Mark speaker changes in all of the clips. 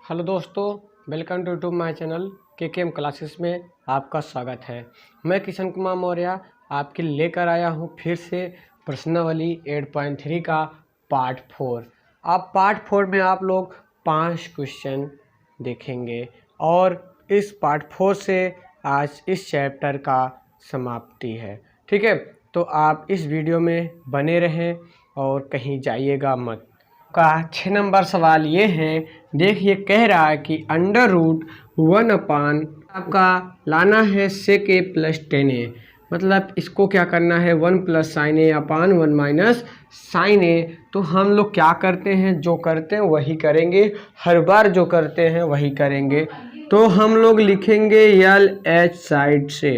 Speaker 1: Hello दोस्तों, welcome to YouTube my channel के classes में आपका स्वागत है। मैं किशन कुमार मौर्य आपके लेकर आया हूं फिर से प्रश्नावली 8.3 का पार्ट 4। अब पार्ट 4 में आप लोग 5 क्वेश्चन देखेंगे और इस पार्ट 4 से आज इस चैप्टर का समाप्ति है। ठीक है, तो आप इस वीडियो में बने रहें और कहीं जाइएगा मत। का 6 नंबर सवाल ये है, देखिए कह रहा है कि √1 अपान आपका लाना है sec a प्लस 10a, मतलब इसको क्या करना है 1 प्लस साइन ए अपान 1 माइनस साइन ए। तो हम लोग क्या करते हैं, जो करते हैं वही करेंगे, हर बार जो करते हैं वही करेंगे। तो हम लोग लिखेंगे यल एच साइड से,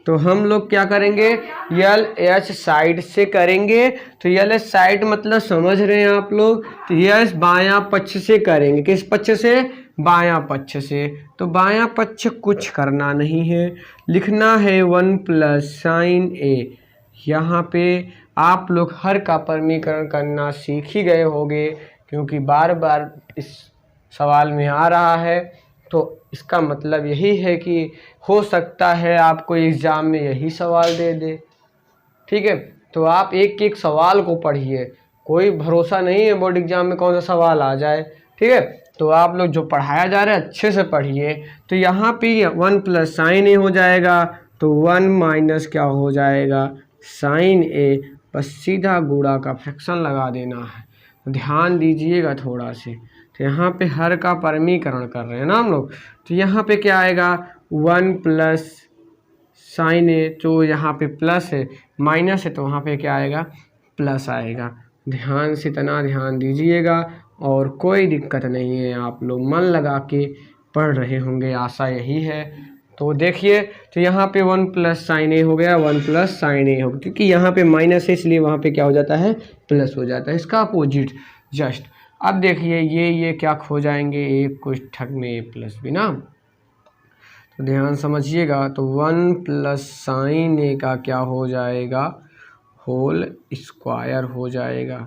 Speaker 1: तो हम लोग क्या करेंगे यल एच साइड से करेंगे। तो यल एच साइड मतलब समझ रहे हैं आप लोग, तो यस बायां पक्ष से करेंगे। किस पक्ष से? बायां पक्ष से। तो बायां पक्ष कुछ करना नहीं है, लिखना है 1 प्लस साइन ए। यहाँ पे आप लोग हर का परमीकरण करना सीख ही गए होंगे, क्योंकि बार बार इस सवाल में आ रहा है। तो इसका मतलब यही है कि हो सकता है आपको एग्ज़ाम में यही सवाल दे दे। ठीक है, तो आप एक एक सवाल को पढ़िए, कोई भरोसा नहीं है बोर्ड एग्जाम में कौन सा सवाल आ जाए। ठीक है, तो आप लोग जो पढ़ाया जा रहा है अच्छे से पढ़िए। तो यहाँ पे 1 प्लस साइन ए हो जाएगा, तो 1 माइनस क्या हो जाएगा साइन ए, बस सीधा गुणा का फ्रैक्शन लगा देना है। ध्यान दीजिएगा थोड़ा से, तो यहाँ पे हर का परमीकरण कर रहे हैं ना हम लोग। तो यहाँ पे क्या आएगा 1 प्लस साइन ए, जो यहाँ पे प्लस है, माइनस है तो वहाँ पे क्या आएगा प्लस आएगा। ध्यान से इतना ध्यान दीजिएगा और कोई दिक्कत नहीं है, आप लोग मन लगा के पढ़ रहे होंगे, आशा यही है। तो देखिए, तो यहाँ पे 1 प्लस साइन ए हो गया, 1 प्लस साइन ए हो गया, क्योंकि यहाँ पे माइनस है इसलिए वहाँ पे क्या हो जाता है प्लस हो जाता है, इसका अपोजिट जस्ट। अब देखिए ये क्या खो जाएंगे, एक कुछ ठग में ए प्लस भी ना, तो ध्यान समझिएगा। तो 1 प्लस साइन ए का क्या हो जाएगा होल स्क्वायर हो जाएगा।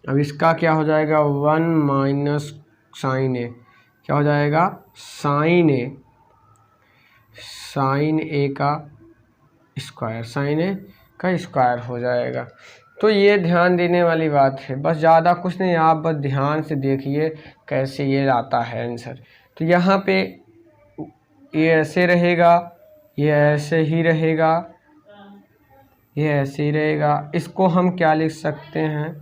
Speaker 1: अब इसका क्या हो जाएगा 1 माइनस साइन ए, क्या हो जाएगा साइन ए का स्क्वायर, साइन ए का स्क्वायर हो जाएगा। तो ये ध्यान देने वाली बात है, बस ज़्यादा कुछ नहीं, आप बस ध्यान से देखिए कैसे ये आता है आंसर। तो यहाँ पे ये ऐसे रहेगा, ये ऐसे ही रहेगा, ये ऐसे ही रहेगा। इसको हम क्या लिख सकते हैं,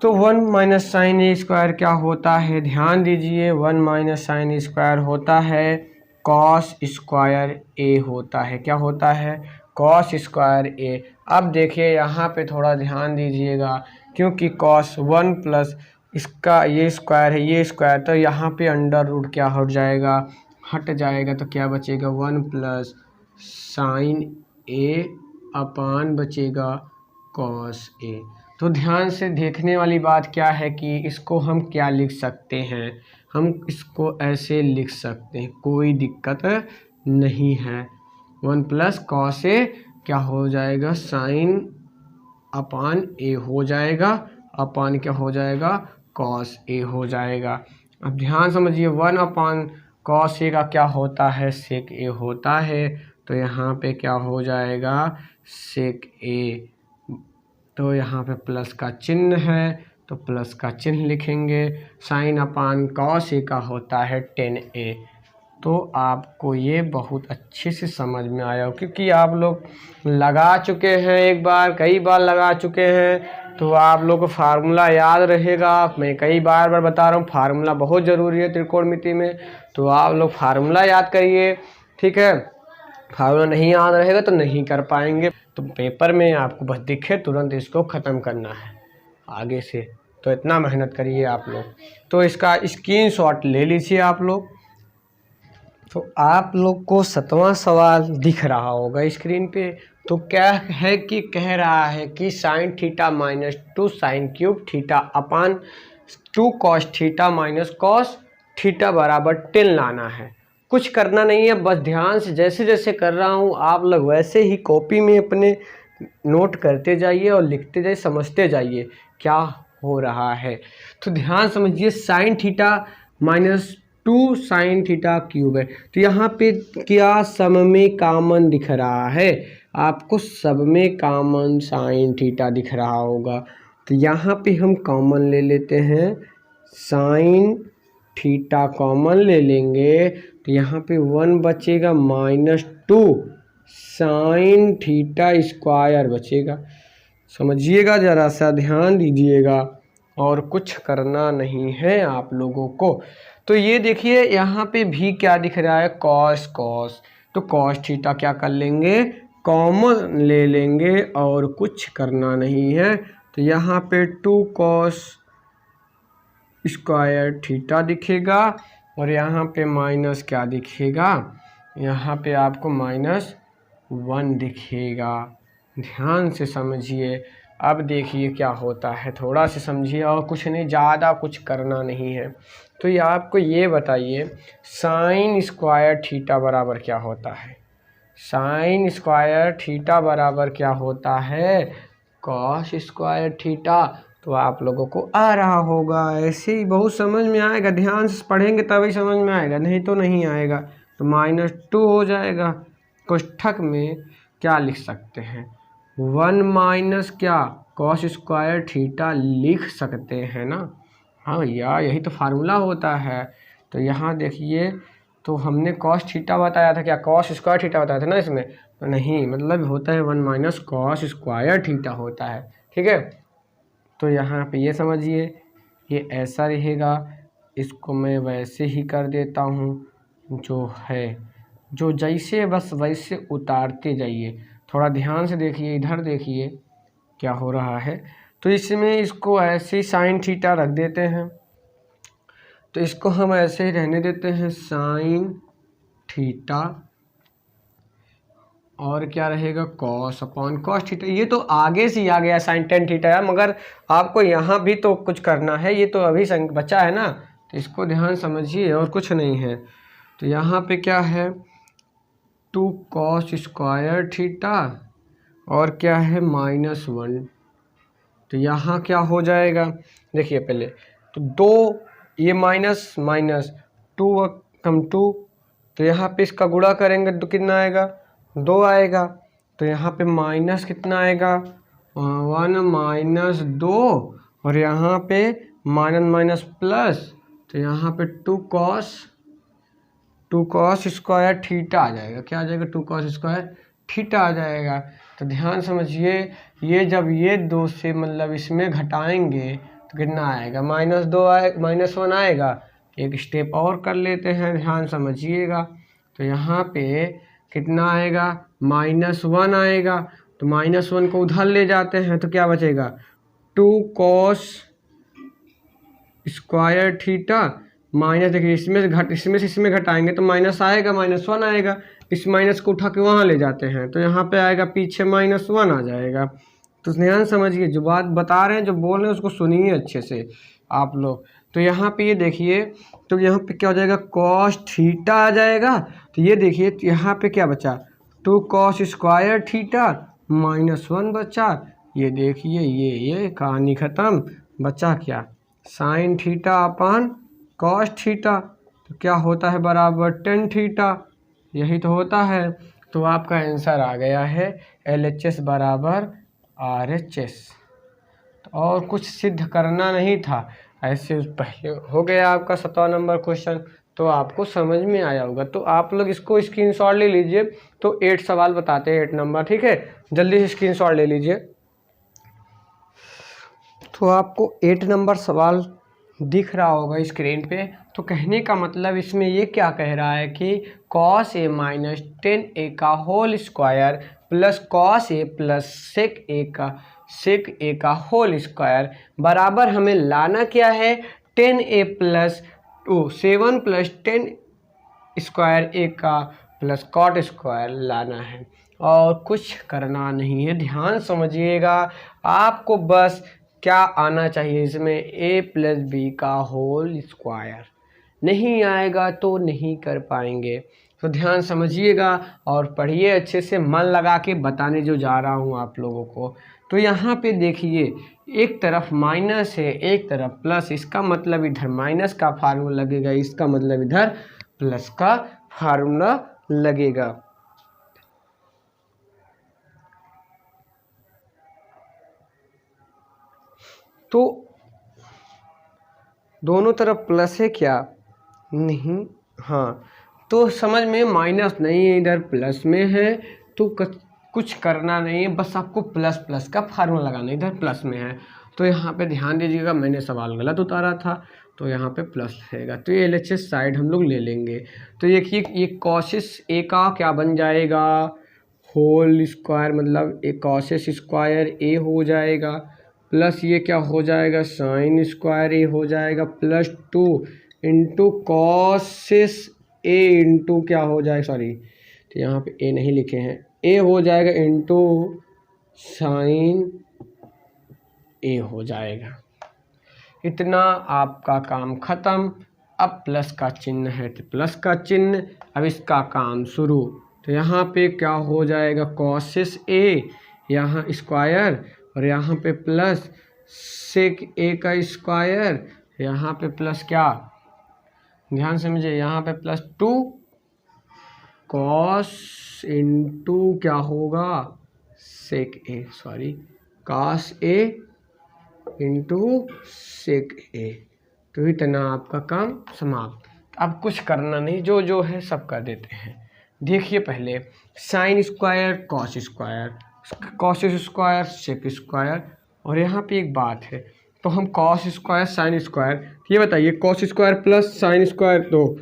Speaker 1: तो 1 माइनस साइन ए स्क्वायर क्या होता है, ध्यान दीजिए 1 माइनस साइन ए स्क्वायर होता है कॉस स्क्वायर ए होता है। क्या होता है कॉस स्क्वायर ए। अब देखिए यहाँ पे थोड़ा ध्यान दीजिएगा, क्योंकि कॉस 1 प्लस इसका ये स्क्वायर है, ये स्क्वायर, तो यहाँ पे अंडर रूट क्या हट जाएगा, हट जाएगा। तो क्या बचेगा 1 प्लस साइन ए अपान बचेगा कॉस ए। तो ध्यान से देखने वाली बात क्या है कि इसको हम क्या लिख सकते हैं, हम इसको ऐसे लिख सकते हैं, कोई दिक्कत नहीं है। 1 प्लस कॉस ए क्या हो जाएगा साइन अपान ए हो जाएगा, अपान क्या हो जाएगा कॉस ए हो जाएगा। अब ध्यान समझिए 1 अपान कॉस ए का क्या होता है सेक ए होता है, तो यहाँ पे क्या हो जाएगा सेक ए। तो यहाँ पे प्लस का चिन्ह है, तो प्लस का चिन्ह लिखेंगे। साइन अपान कॉस ए का होता है 10a। तो आपको ये बहुत अच्छे से समझ में आया हो, क्योंकि आप लोग लगा चुके हैं, एक बार कई बार लगा चुके हैं, तो आप लोग को फार्मूला याद रहेगा। मैं कई बार बता रहा हूँ, फार्मूला बहुत ज़रूरी है त्रिकोणमिति में, तो आप लोग फार्मूला याद करिए। ठीक है, फार्मूला नहीं याद रहेगा तो नहीं कर पाएंगे। तो पेपर में आपको बस दिखे तुरंत इसको ख़त्म करना है आगे से, तो इतना मेहनत करिए आप लोग। तो इसका स्क्रीनशॉट ले लीजिए आप लोग। तो आप लोग को 7वां सवाल दिख रहा होगा स्क्रीन पे। तो क्या है कि कह रहा है कि sine theta minus 2 sine cube theta upon 2 cos theta minus cos theta बराबर 10 लाना है। कुछ करना नहीं है, बस ध्यान से जैसे जैसे कर रहा हूँ आप लोग वैसे ही कॉपी में अपने नोट करते जाइए और लिखते जाइए, समझते जाइए क्या हो रहा है। तो ध्यान समझिए, sine theta minus 2 sine theta cube है। तो यहाँ पे क्या सब में कॉमन दिख रहा है? आपको सब में कॉमन साइन थीटा दिख रहा होगा। तो यहाँ पे हम कॉमन ले लेते हैं, साइन थीटा कॉमन ले लेंगे तो यहाँ पे 1 बचेगा माइनस 2 साइन थीटा स्क्वायर बचेगा। समझिएगा, ज़रा सा ध्यान दीजिएगा और कुछ करना नहीं है आप लोगों को। तो ये देखिए यहाँ पे भी क्या दिख रहा है, कॉस कॉस। तो कॉस थीटा क्या कर लेंगे, कॉमन ले लेंगे और कुछ करना नहीं है। तो यहाँ पे 2 कॉस स्क्वायर थीटा दिखेगा और यहाँ पे माइनस क्या दिखेगा, यहाँ पे आपको -1 दिखेगा। ध्यान से समझिए। अब देखिए क्या होता है, थोड़ा सा समझिए और कुछ नहीं, ज़्यादा कुछ करना नहीं है। तो ये आपको ये बताइए, साइन स्क्वायर थीटा बराबर क्या होता है? साइन स्क्वायर थीटा बराबर क्या होता है, कॉस स्क्वायर थीटा। तो आप लोगों को आ रहा होगा, ऐसे ही बहुत समझ में आएगा, ध्यान से पढ़ेंगे तभी समझ में आएगा, नहीं तो नहीं आएगा। तो -2 हो जाएगा। कोष्ठक में क्या लिख सकते हैं, 1 माइनस क्या, कॉस स्क्वायर थीटा लिख सकते हैं ना। हाँ भैया, यही तो फार्मूला होता है। तो यहाँ देखिए, तो हमने कॉस थीटा बताया था, क्या कॉस स्क्वायर थीटा बताया था ना इसमें? तो नहीं, मतलब होता है 1 माइनस कॉस स्क्वायर थीटा होता है। ठीक है, तो यहाँ पे ये समझिए, ये ऐसा रहेगा, इसको मैं वैसे ही कर देता हूँ, जो है जो जैसे बस वैसे उतारते जाइए। थोड़ा ध्यान से देखिए, इधर देखिए क्या हो रहा है। तो इसमें इसको ऐसे ही साइन थीटा रख देते हैं, तो इसको हम ऐसे ही रहने देते हैं साइन थीटा, और क्या रहेगा, कॉस अपॉन कॉस थीटा। ये तो आगे से ही आ गया साइन टेन थीटा है, मगर आपको यहाँ भी तो कुछ करना है, ये तो अभी बचा है ना, तो इसको ध्यान समझिए और कुछ नहीं है। तो यहाँ पे क्या है, 2 कॉस स्क्वायर थीटा और क्या है -1। तो यहाँ क्या हो जाएगा, देखिए पहले तो 2, ये माइनस माइनस 2 कम 2, तो यहाँ पे इसका गुणा करेंगे तो कितना आएगा, 2 आएगा। तो यहाँ पे माइनस कितना आएगा, 1 माइनस 2, और यहाँ पे माइनस माइनस प्लस, तो यहाँ पे 2 कॉस स्क्वायर थीटा आ जाएगा। क्या आ जाएगा, 2 कॉस स्क्वायर थीटा आ जाएगा। तो ध्यान समझिए, ये जब ये 2 से मतलब इसमें घटाएंगे तो कितना आएगा, -2 आए, -1 आएगा। एक स्टेप और कर लेते हैं, ध्यान समझिएगा। तो यहाँ पे कितना आएगा, -1 आएगा। तो -1 को उधर ले जाते हैं तो क्या बचेगा, 2 कॉस स्क्वायर थीटा माइनस, देखिए इसमें से इसमें घटाएंगे तो माइनस आएगा, -1 आएगा। इस माइनस को उठा के वहाँ ले जाते हैं तो यहाँ पे आएगा पीछे -1 आ जाएगा। तो ध्यान समझिए, जो बात बता रहे हैं, जो बोल रहे हैं, उसको सुनिए अच्छे से आप लोग। तो यहाँ पे ये देखिए, तो यहाँ पे क्या हो जाएगा, कॉस थीटा आ जाएगा। तो ये देखिए, तो यहाँ पे क्या बचा, 2 कॉस स्क्वायर थीटा -1 बचा। ये देखिए, ये कहानी ख़त्म। बचा क्या, sine theta upon cos theta. तो क्या होता है, बराबर टेन थीटा, यही तो होता है। तो आपका आंसर आ गया है LHS बराबर RHS। और कुछ सिद्ध करना नहीं था, ऐसे पहले हो गया आपका 17 नंबर क्वेश्चन। तो आपको समझ में आया होगा। तो आप लोग इसको स्क्रीनशॉट ले लीजिए। तो 8 सवाल बताते हैं, 8 नंबर, ठीक है, जल्दी से स्क्रीनशॉट ले लीजिए। तो आपको 8 नंबर सवाल दिख रहा होगा स्क्रीन पे। तो कहने का मतलब इसमें ये क्या कह रहा है कि cos a माइनस 10a का whole square plus cos a plus sec a का होल स्क्वायर बराबर हमें लाना क्या है, 10a plus 7 plus 10 square a का प्लस कॉट स्क्वायर लाना है, और कुछ करना नहीं है। ध्यान समझिएगा, आपको बस क्या आना चाहिए इसमें, a प्लस बी का होल स्क्वायर। नहीं आएगा तो नहीं कर पाएंगे। तो ध्यान समझिएगा और पढ़िए अच्छे से, मन लगा के बताने जो जा रहा हूँ आप लोगों को। तो यहाँ पे देखिए, एक तरफ माइनस है एक तरफ प्लस, इसका मतलब इधर माइनस का फार्मूला लगेगा, इसका मतलब इधर प्लस का फार्मूला लगेगा। तो दोनों तरफ प्लस है क्या? नहीं, हाँ, तो समझ में माइनस नहीं है, इधर प्लस में है, तो कुछ करना नहीं है, बस आपको प्लस प्लस का फार्मूला लगाना है, इधर प्लस में है। तो यहाँ पे ध्यान दीजिएगा, मैंने सवाल गलत उतारा था, तो यहाँ पे प्लस रहेगा, तो ये LHS साइड हम लोग ले लेंगे। तो ये कॉसेस ए का क्या बन जाएगा? होल स्क्वायर, मतलब ए कॉसेस स्क्वायर ए हो जाएगा, प्लस ये क्या हो जाएगा? साइन स्क्वायर ए हो जाएगा, प्लस 2 इंटू कॉसेस ए इंटू क्या हो जाएगा, सॉरी तो यहाँ पे ए नहीं लिखे हैं, ए हो जाएगा इंटू साइन ए हो जाएगा। इतना आपका काम ख़त्म। अब प्लस का चिन्ह है तो प्लस का चिन्ह, अब इसका काम शुरू। तो यहाँ पे क्या हो जाएगा? कॉसेस ए, यहाँ स्क्वायर, और यहाँ पे प्लस सेक ए का स्क्वायर, यहाँ पे प्लस क्या, ध्यान से समझिए, यहाँ पे प्लस 2 कॉस इंटू क्या होगा? सेक ए, sorry cos A into sec ए। तो इतना आपका काम समाप्त। अब कुछ करना नहीं, जो जो है सब कर देते हैं। देखिए पहले sine square cos square, cos square sec square, और यहाँ पे एक बात है, तो हम कॉस स्क्वायर साइन स्क्वायर, ये बताइए cos square plus sine square, तो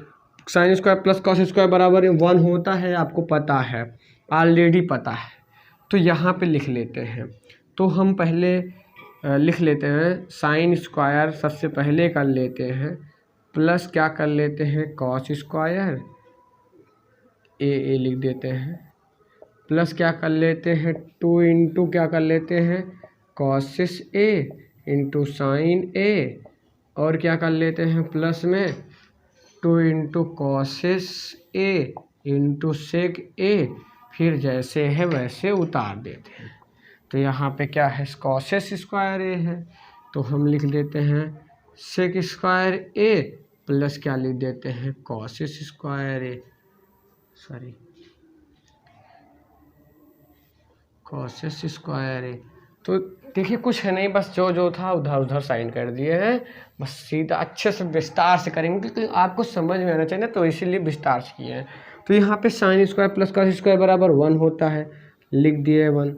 Speaker 1: sine square plus cos square बराबर 1 होता है, आपको पता है, ऑलरेडी पता है। तो यहाँ पे लिख लेते हैं, तो हम पहले लिख लेते हैं साइन स्क्वायर, सबसे पहले कर लेते हैं, प्लस क्या कर लेते हैं? कॉस स्क्वायर ए लिख देते हैं, प्लस क्या कर लेते हैं? 2 इंटू क्या कर लेते हैं? कॉसिस ए इंटू साइन ए, और क्या कर लेते हैं प्लस में? 2 इंटू कॉसिस ए इंटू सेक ए, फिर जैसे है वैसे उतार देते हैं। तो यहाँ पे क्या है? कॉसेस स्क्वायर ए है, तो हम लिख देते हैं सेक स्क्वायर ए, प्लस क्या लिख देते हैं? कॉसेस स्क्वायर ए, सॉरी कॉसेस स्क्वायर ए। तो देखिए कुछ है नहीं, बस जो जो था उधर उधर साइन कर दिए हैं, बस सीधा अच्छे से विस्तार से करेंगे क्योंकि आपको समझ में आना चाहिए ना, तो इसीलिए विस्तार से किए हैं। तो यहाँ पे sign square plus cos square बराबर 1 होता है, लिख दिए 1।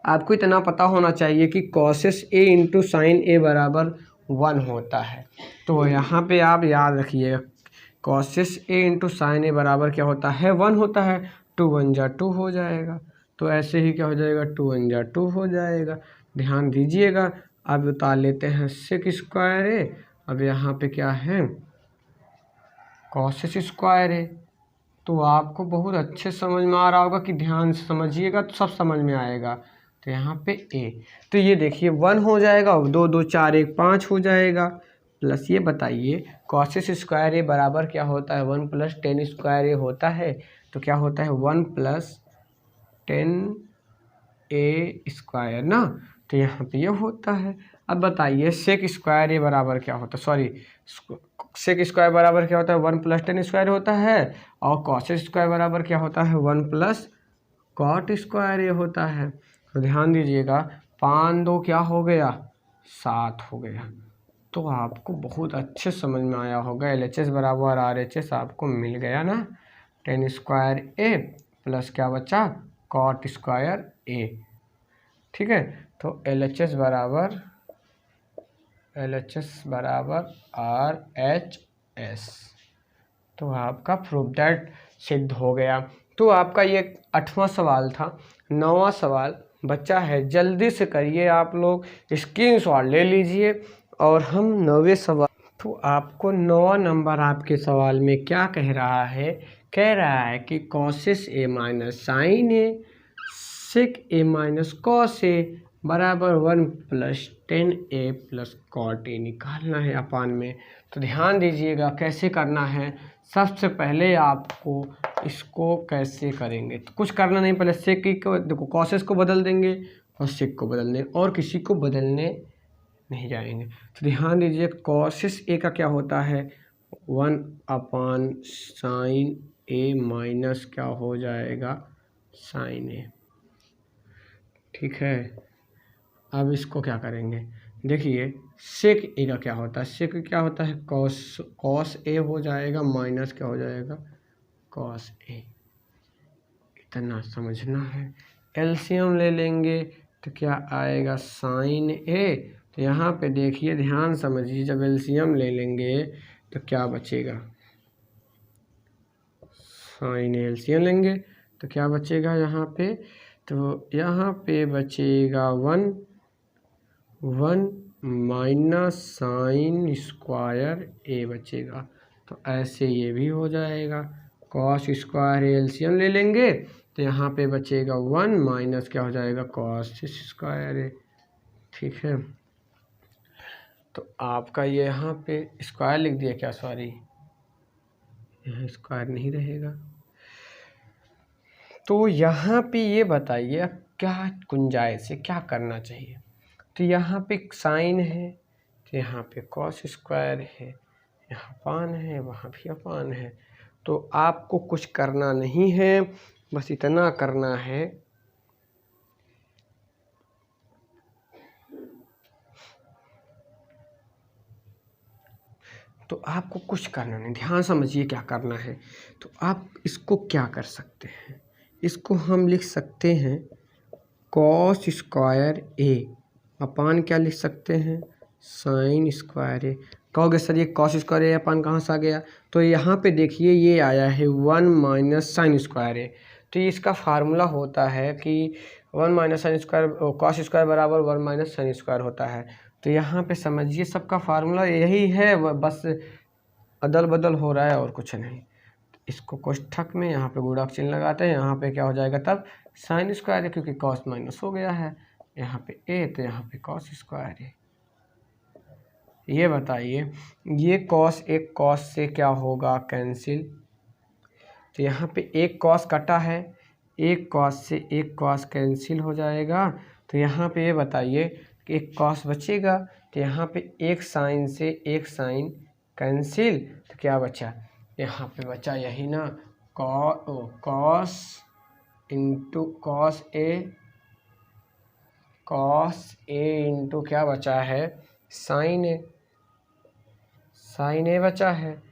Speaker 1: आपको इतना पता होना चाहिए कि कॉसेस ए इंटू साइन ए बराबर 1 होता है। तो यहाँ पे आप याद रखिएगा, कॉसेस ए इंटू साइन ए बराबर क्या होता है? 1 होता है। 2 1 जा 2 हो जाएगा, तो ऐसे ही क्या हो जाएगा? 2 1 जा 2 हो जाएगा। ध्यान दीजिएगा। अब उतार लेते हैं सेक स्क्वायर ए, अब यहाँ पे क्या है? कॉसेस स्क्वायर ए। तो आपको बहुत अच्छे समझ में आ रहा होगा कि ध्यान से समझिएगा तो सब समझ में आएगा। तो यहाँ पे ए, तो ये देखिए 1 हो जाएगा, 2 2 4 1 5 हो जाएगा, प्लस ये बताइए कॉसेस स्क्वायर ए बराबर क्या होता है? 1 प्लस टेन स्क्वायर ए होता है। तो क्या होता है? 1 प्लस 10 ए स्क्वायर ना, तो यहाँ पे ये होता है। अब बताइए सेक स्क्वायर ए बराबर क्या होता है? सॉरी, सेक स्क्वायर बराबर क्या होता है? 1 प्लस टेन स्क्वायर होता है, और कॉसेस स्क्वायर बराबर क्या होता है? 1 प्लस कॉट स्क्वायर ए होता है। तो ध्यान दीजिएगा, 5 2 क्या हो गया? 7 हो गया। तो आपको बहुत अच्छे समझ में आया होगा, LHS बराबर RHS आपको मिल गया ना। 10 स्क्वायर ए प्लस क्या बचा? कॉट स्क्वायर ए, ठीक है। तो LHS बराबर RHS, तो आपका प्रूफ दैट सिद्ध हो गया। तो आपका ये 8वां सवाल था। 9वां सवाल बच्चा है, जल्दी से करिए आप लोग, स्क्रीनशॉट ले लीजिए। और हम 9वें सवाल, तो आपको 9वां नंबर आपके सवाल में क्या कह रहा है? कह रहा है कि cosec A minus sine A sec A minus cos A बराबर 1 plus 10 A plus cot A निकालना है अपान में। तो ध्यान दीजिएगा कैसे करना है। सबसे पहले आपको इसको कैसे करेंगे, तो कुछ करना नहीं, पहले सेक को देखो, कॉसेस को बदल देंगे, और सेक को बदलने, और किसी को बदलने नहीं जाएंगे। तो ध्यान दीजिए कॉसिस ए का क्या होता है 1/sin ए माइनस क्या हो जाएगा sin ए। ठीक है, अब इसको क्या करेंगे, देखिए सेक ए का क्या होता है, सेक क्या होता है कॉस ए हो जाएगा माइनस क्या हो जाएगा कॉस ए। इतना समझना है। एलसीएम ले लेंगे तो क्या आएगा साइन ए। तो यहाँ पे देखिए ध्यान समझिए, जब एलसीएम ले लेंगे तो क्या बचेगा, साइन एलसीएम लेंगे तो क्या बचेगा यहाँ पे, तो यहाँ पे बचेगा 1 माइनस साइन स्क्वायर ए बचेगा। तो ऐसे ये भी हो जाएगा, कॉस स्क्वायर एलसीएम ले लेंगे तो यहाँ पे बचेगा 1 माइनस क्या हो जाएगा कॉस स्क्वायर ए। ठीक है, तो आपका ये यहाँ पे स्क्वायर लिख दिया क्या, सॉरी यहाँ स्क्वायर नहीं रहेगा। तो यहाँ पे ये बताइए अब क्या गुंजाइश है, क्या करना चाहिए। तो यहाँ पे साइन है तो यहाँ पे कॉस स्क्वायर है, यहाँ अपान है वहाँ भी अपान है। तो आपको कुछ करना नहीं है, बस इतना करना है तो आपको कुछ करना नहीं, ध्यान समझिए क्या करना है। तो आप इसको क्या कर सकते हैं, इसको हम लिख सकते हैं कॉस स्क्वायर ए अपान क्या लिख सकते हैं साइन स्क्वायर ए। कहोगे सर ये कॉस स्क्वायर ए अपान कहाँ से आ गया, तो यहाँ पे देखिए ये आया है 1 माइनस साइन स्क्वायर ए। तो इसका फार्मूला होता है कि 1 minus sign square cos square बराबर 1 माइनस साइन स्क्वायर होता है। तो यहाँ पे समझिए सबका फार्मूला यही है, बस अदल बदल हो रहा है और कुछ नहीं। इसको कोष्ठक में यहाँ पे गुणक चिन्ह लगाते हैं, यहाँ पे क्या हो जाएगा तब साइन स्क्वायर है, क्योंकि कॉस माइनस हो गया है यहाँ पे ए, तो यहाँ पे कॉस स्क्वायर है। ये बताइए ये कॉस एक कॉस से क्या होगा कैंसिल, तो यहाँ पे एक कॉस कटा है, एक कॉस से एक कॉस कैंसिल हो जाएगा। तो यहाँ पे ये बताइए कि एक कॉस बचेगा, तो यहाँ पे एक साइन से एक साइन कैंसिल, तो क्या बचा यहाँ पे बचा यही ना cos into cos A into क्या बचा है साइन ए बचा है।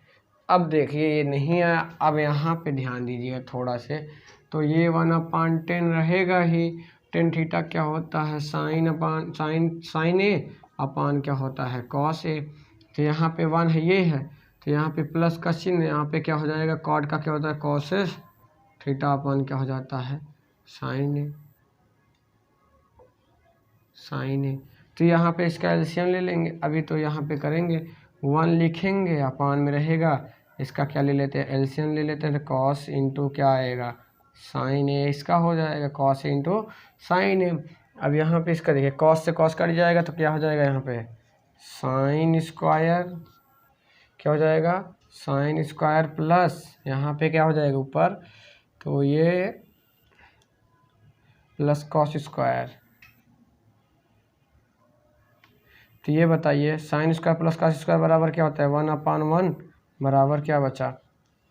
Speaker 1: अब देखिए ये नहीं आया, अब यहाँ पे ध्यान दीजिए थोड़ा से, तो ये 1/10 रहेगा ही, टेन थीटा क्या होता है साइन ए अपान क्या होता है कॉस ए। तो यहाँ पे 1 है ये है, तो यहाँ पे प्लस का चिन्ह, यहाँ पे क्या हो जाएगा कॉट का क्या होता है कॉसेस थीटा अपान क्या हो जाता है साइन ए। तो यहाँ पे इसका एलसीएम ले लेंगे, अभी तो यहाँ पे करेंगे 1 लिखेंगे अपान में रहेगा, इसका क्या ले लेते हैं एलसीएम ले लेते हैं, कॉस इंटू क्या आएगा साइन ए, इसका हो जाएगा कॉस इंटू साइन ए। अब यहाँ पे इसका देखिए कॉस से कॉस कट जाएगा तो क्या हो जाएगा यहाँ पे साइन स्क्वायर क्या हो जाएगा साइन स्क्वायर प्लस यहाँ पे क्या हो जाएगा ऊपर, तो ये प्लस कॉस स्क्वायर। तो ये बताइए sign square plus cos square बराबर क्या होता है 1/1 बराबर क्या बचा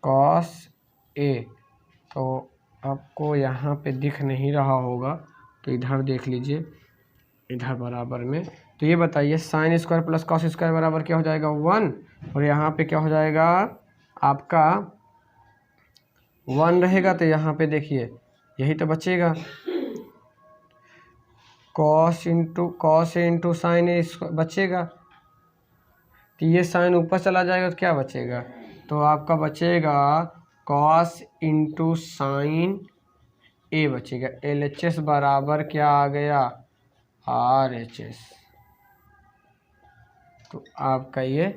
Speaker 1: कॉस ए। तो आपको यहाँ पे दिख नहीं रहा होगा तो इधर देख लीजिए, इधर बराबर में। तो ये बताइए sign square plus cos square बराबर क्या हो जाएगा 1, और यहाँ पे क्या हो जाएगा आपका 1 रहेगा, तो यहाँ पे देखिए यही तो बचेगा कॉस ए इंटू साइन ए बचेगा। तो ये साइन ऊपर चला जाएगा तो क्या बचेगा, तो आपका बचेगा कॉस इंटू साइन ए बचेगा। LHS बराबर क्या आ गया RHS। तो आपका ये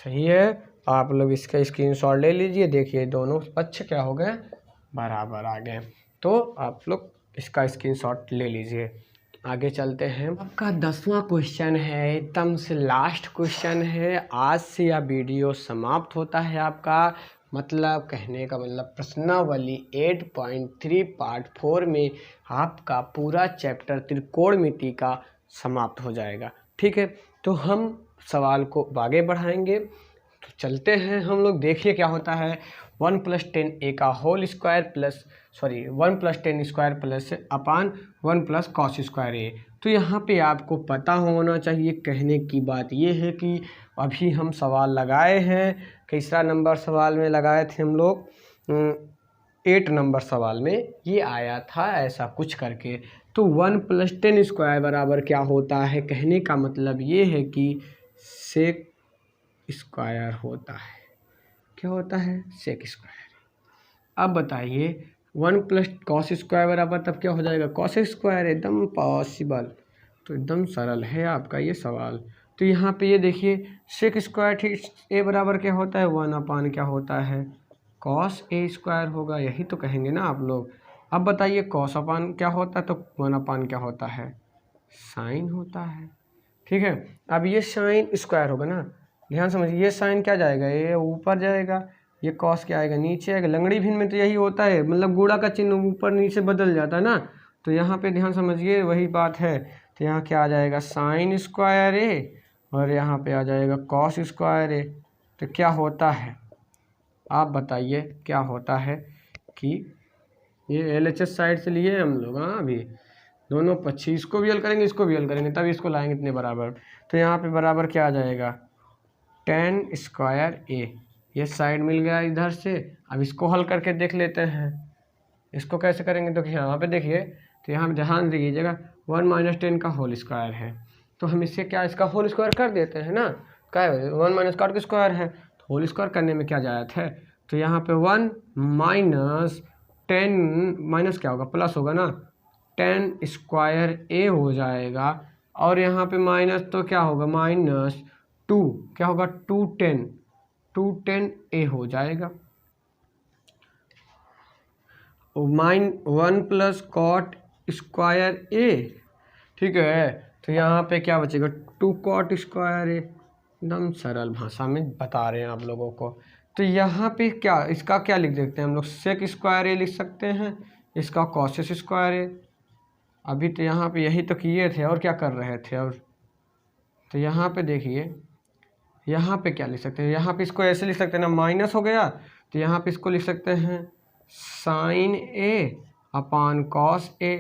Speaker 1: सही है, आप लोग इसका स्क्रीनशॉट ले लीजिए, देखिए दोनों पक्ष क्या हो गए बराबर आ गए। तो आप लोग इसका स्क्रीनशॉट ले लीजिए। आगे चलते हैं, आपका 10वां क्वेश्चन है, एकदम से लास्ट क्वेश्चन है, आज से यह वीडियो समाप्त होता है आपका। मतलब कहने का मतलब प्रश्नावली 8.3 पार्ट 4 में आपका पूरा चैप्टर त्रिकोणमिति का समाप्त हो जाएगा। ठीक है, तो हम सवाल को आगे बढ़ाएंगे। तो चलते हैं हम लोग। देखिए क्या होता है, 1 + 10a का whole square plus 1 + 10 square plus upon 1 + cos square a। तो यहाँ पे आपको पता होना चाहिए। कहने की बात ये है कि अभी हम सवाल लगाए हैं, तीसरा नंबर सवाल में लगाए थे हम लोग, 8 नंबर सवाल में ये आया था ऐसा कुछ करके। तो 1 + 10 स्क्वायर बराबर क्या होता है, कहने का मतलब ये है कि सेक स्क्वायर होता है। क्या होता है, सेक स्क्वायर। अब बताइए 1 + cos स्क्वायर बराबर तब क्या हो जाएगा, cos स्क्वायर। एकदम पॉसिबल, तो एकदम सरल है आपका ये सवाल। तो यहाँ पे ये देखिए सेक स्क्वायर, ठीक, ए बराबर क्या होता है, 1 अपान क्या होता है, cos a स्क्वायर होगा। यही तो कहेंगे ना आप लोग। अब बताइए cos अपान क्या होता है, तो 1 अपान क्या होता है, साइन होता है। ठीक है, अब ये साइन स्क्वायर होगा ना, ध्यान समझिए, ये साइन क्या जाएगा, ये ऊपर जाएगा, ये कॉस क्या आएगा, नीचे आएगा। लंगड़ी भिन्न में तो यही होता है, मतलब गुणा का चिन्ह ऊपर नीचे बदल जाता है ना। तो यहाँ पे ध्यान समझिए वही बात है। तो यहाँ क्या आ जाएगा, साइन स्क्वायर ए, और यहाँ पे आ जाएगा कॉस स्क्वायर ए। तो क्या होता है, आप बताइए क्या होता है कि ये LHS साइड से लिए हम लोग, हाँ अभी दोनों पक्षी, इसको भी हल करेंगे, इसको भी हल करेंगे, तब इसको लाएंगे इतने बराबर। तो यहाँ पे बराबर क्या आ जाएगा, tan स्क्वायर ए। ये साइड मिल गया इधर से। अब इसको हल करके देख लेते हैं, इसको कैसे करेंगे। तो यहाँ पे देखिए, तो यहाँ ध्यान दीजिएगा 1 - 10 का होल स्क्वायर है, तो हम इससे क्या, इसका होल स्क्वायर कर देते हैं ना। क्या है, 1 - cot स्क्वायर है, तो होल स्क्वायर करने में क्या जायत है। तो यहाँ पे 1 - 10 माइनस क्या होगा, प्लस होगा ना, tan स्क्वायर ए हो जाएगा। और यहाँ पे माइनस तो क्या होगा, -2 क्या होगा, 2tan ए हो जाएगा। 1 + cot स्क्वायर ए, ठीक है। तो यहाँ पे क्या बचेगा, 2 cot स्क्वायर ए। एकदम सरल भाषा में बता रहे हैं आप लोगों को। तो यहाँ पे क्या, इसका क्या लिख देते हैं हम लोग, सेक स्क्वायर ए लिख सकते हैं, इसका कॉसेस स्क्वायर ए। अभी तो यहाँ पे यही तो किए थे, और क्या कर रहे थे। और तो यहाँ पे देखिए, यहाँ पे क्या लिख सकते हैं, यहाँ पे इसको ऐसे लिख सकते हैं ना, माइनस हो गया, तो यहाँ पे इसको लिख सकते हैं sign A upon cos A,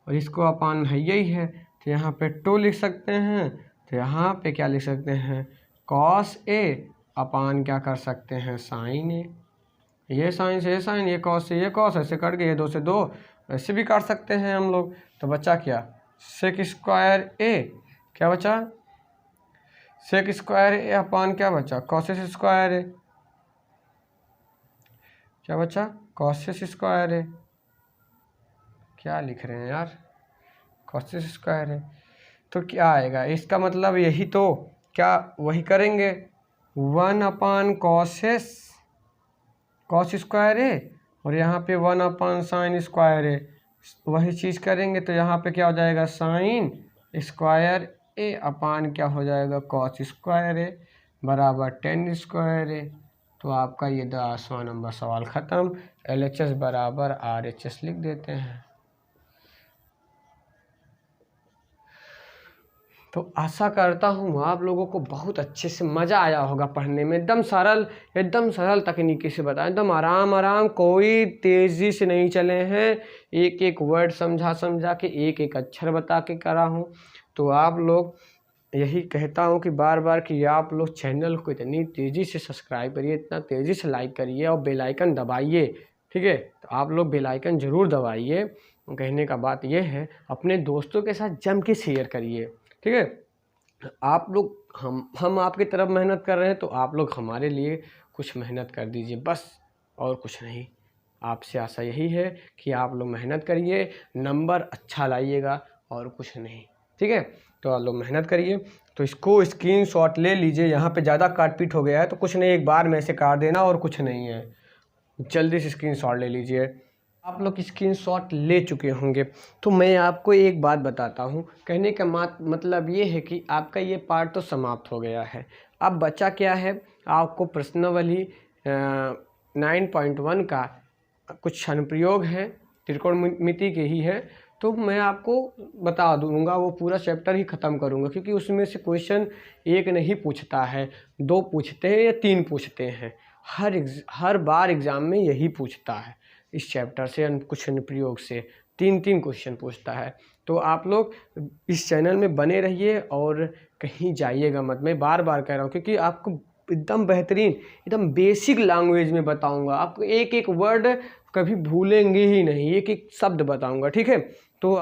Speaker 1: और इसको अपान है यही है, तो यहाँ पे 2 लिख सकते हैं। तो यहाँ पे क्या लिख सकते हैं, कॉस ए अपान क्या कर सकते हैं, साइन ए। ये साइन से ये साइन, ये कॉस से ये कॉस, ऐसे कट गए, ये 2 से 2, ऐसे भी काट सकते हैं हम लोग। तो बचा क्या, सेक स्क्वायर ए, क्या बचा, सेक स्क्वायर ए अपान क्या बचा, कॉसेस स्क्वायर ए। क्या बचा, कॉसेस स्क्वायर ए। क्या लिख रहे हैं यार, कॉसेस स्क्वायर ए। तो क्या आएगा, इसका मतलब यही तो, क्या वही करेंगे, 1 अपान कॉसेस कॉस स्क्वायर ए, और यहाँ पे 1 अपान साइन स्क्वायर ए, वही चीज़ करेंगे। तो यहाँ पे क्या हो जाएगा, साइन स्क्वायर ए अपान क्या हो जाएगा, कॉस स्क्वायर ए बराबर tan स्क्वायर ए। तो आपका ये 10वां नंबर सवाल ख़त्म। LHS बराबर RHS लिख देते हैं। तो आशा करता हूँ आप लोगों को बहुत अच्छे से मज़ा आया होगा पढ़ने में। एकदम सरल तकनीकी से बताएं, एकदम आराम, कोई तेज़ी से नहीं चले हैं। एक एक वर्ड समझा के, एक एक अक्षर बता के करा हूँ। तो आप लोग, यही कहता हूँ कि बार कि आप लोग चैनल को इतनी तेज़ी से सब्सक्राइब करिए, इतना तेज़ी से लाइक करिए, और बेल आइकन दबाइए। ठीक है, तो आप लोग बेल आइकन ज़रूर दबाइए। कहने का बात यह है, अपने दोस्तों के साथ जम के शेयर करिए। ठीक है, आप लोग, हम आपकी तरफ मेहनत कर रहे हैं, तो आप लोग हमारे लिए कुछ मेहनत कर दीजिए बस, और कुछ नहीं। आपसे आशा यही है कि आप लोग मेहनत करिए, नंबर अच्छा लाइएगा, और कुछ नहीं। ठीक है, तो आप लोग मेहनत करिए। तो इसको स्क्रीनशॉट ले लीजिए। यहाँ पे ज़्यादा काट पीट हो गया है, तो कुछ नहीं, एक बार में से काट देना, और कुछ नहीं है। जल्दी से स्क्रीनशॉट ले लीजिए। आप लोग स्क्रीनशॉट ले चुके होंगे, तो मैं आपको एक बात बताता हूँ। कहने का मतलब ये है कि आपका ये पार्ट तो समाप्त हो गया है। अब बचा क्या है, आपको प्रश्नावली 9.1 का कुछ अनुप्रयोग है, त्रिकोणमिति के ही है, तो मैं आपको बता दूंगा, वो पूरा चैप्टर ही ख़त्म करूंगा, क्योंकि उसमें से क्वेश्चन एक नहीं पूछता है, 2 पूछते हैं या 3 पूछते हैं। हर बार एग्ज़ाम में यही पूछता है, इस चैप्टर से कुछ अनुप्रयोग से 3 क्वेश्चन पूछता है। तो आप लोग इस चैनल में बने रहिए और कहीं जाइएगा मत। मैं बार बार कह रहा हूँ, क्योंकि आपको एकदम बेहतरीन, एकदम बेसिक लैंग्वेज में बताऊंगा। आपको एक एक वर्ड कभी भूलेंगे ही नहीं, एक एक शब्द बताऊंगा, ठीक है। तो